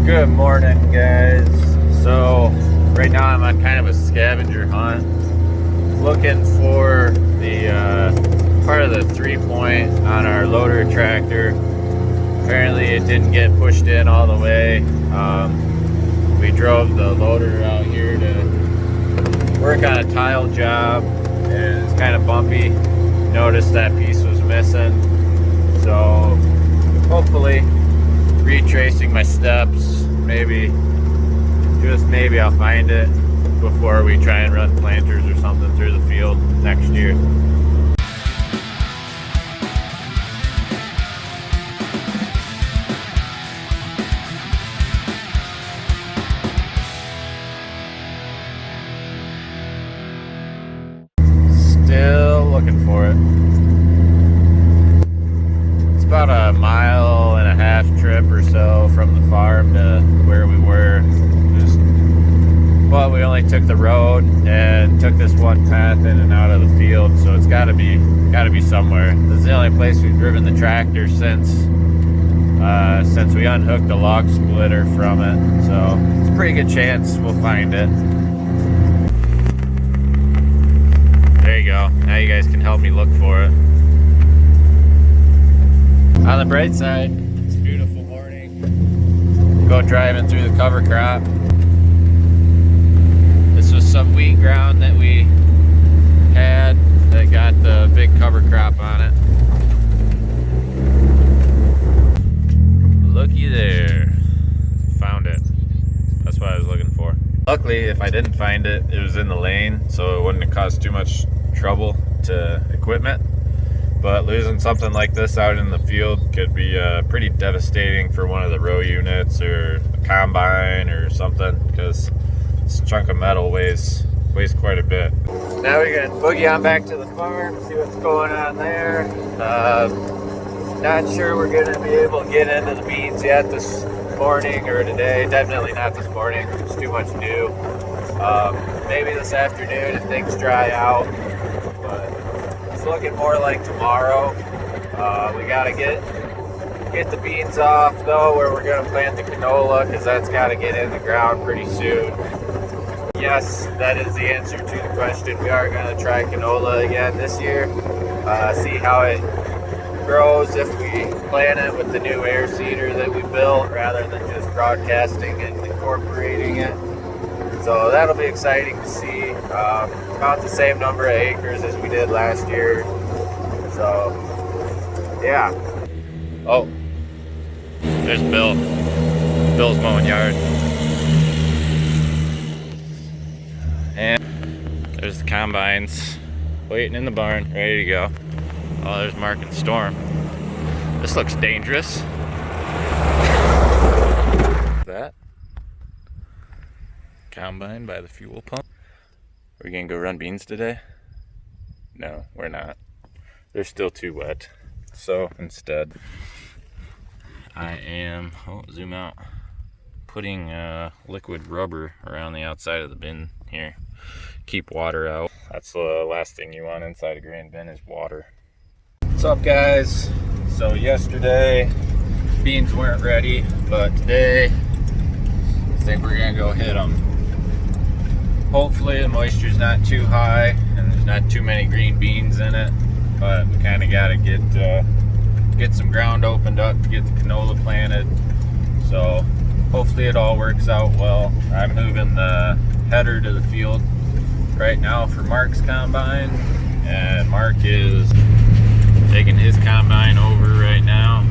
Good morning, guys. So right now I'm on kind of a scavenger hunt, looking for the part of the 3-point on our loader tractor. Apparently it didn't get pushed in all the way. We drove the loader out here to work on a tile job, and it's kind of bumpy. Noticed that piece was missing, so hopefully retracing my steps, maybe, just maybe I'll find it before we try and run planters or something through the field next year. Still looking for it. It's about a 1.5-mile trip or so from the farm to where we were. Well, we only took the road and took this one path in and out of the field, so it's gotta be somewhere. This is the only place we've driven the tractor since we unhooked the log splitter from it, so it's a pretty good chance we'll find it. There you go. Now you guys can help me look for it. On the bright side, it's a beautiful morning. Go driving through the cover crop. This was some wheat ground that we had that got the big cover crop on it. Looky there. Found it. That's what I was looking for. Luckily, if I didn't find it, it was in the lane, so it wouldn't have caused too much trouble to equipment. But losing something like this out in the field could be pretty devastating for one of the row units or a combine or something, because this chunk of metal weighs quite a bit. Now we're gonna boogie on back to the farm, see what's going on there. Not sure we're gonna be able to get into the beans yet this morning or today. Definitely not this morning. It's too much dew. Maybe this afternoon if things dry out. But it's looking more like tomorrow. We gotta get the beans off though, where we're gonna plant the canola, because that's gotta get in the ground pretty soon. Yes, that is the answer to the question. We are gonna try canola again this year. See how it grows if we plant it with the new air seeder that we built, rather than just broadcasting and incorporating it. So that'll be exciting to see. About the same number of acres as we did last year. So, yeah. Oh, there's Bill. Bill's mowing yard. And there's the combines waiting in the barn, ready to go. Oh, there's Mark and Storm. This looks dangerous. That combine by the fuel pump. Are we gonna go run beans today? No, we're not. They're still too wet. So instead, I am, zoom out, putting liquid rubber around the outside of the bin here. Keep water out. That's the last thing you want inside a grain bin is water. What's up, guys? So yesterday, beans weren't ready, but today, I think we're gonna go hit them. Hopefully the moisture's not too high and there's not too many green beans in it, but we kind of got to get some ground opened up to get the canola planted. So hopefully it all works out well. I'm moving the header to the field right now for Mark's combine, and Mark is taking his combine over right now.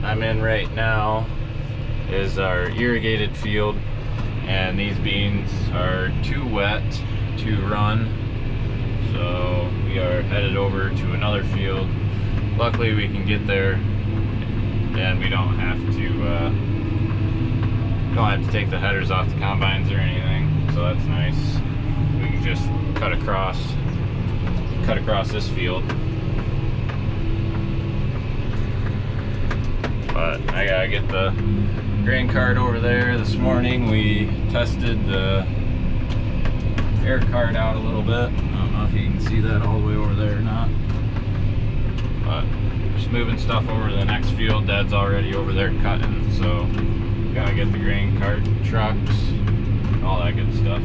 I'm in right now is our irrigated field, and these beans are too wet to run, so we are headed over to another field. Luckily we can get there and we don't have to take the headers off the combines or anything, so that's nice. We can just cut across this field. But I gotta get the grain cart over there. This morning we tested the air cart out a little bit. I don't know if you can see that all the way over there or not. But just moving stuff over to the next field. Dad's already over there cutting, so gotta get the grain cart, trucks, all that good stuff.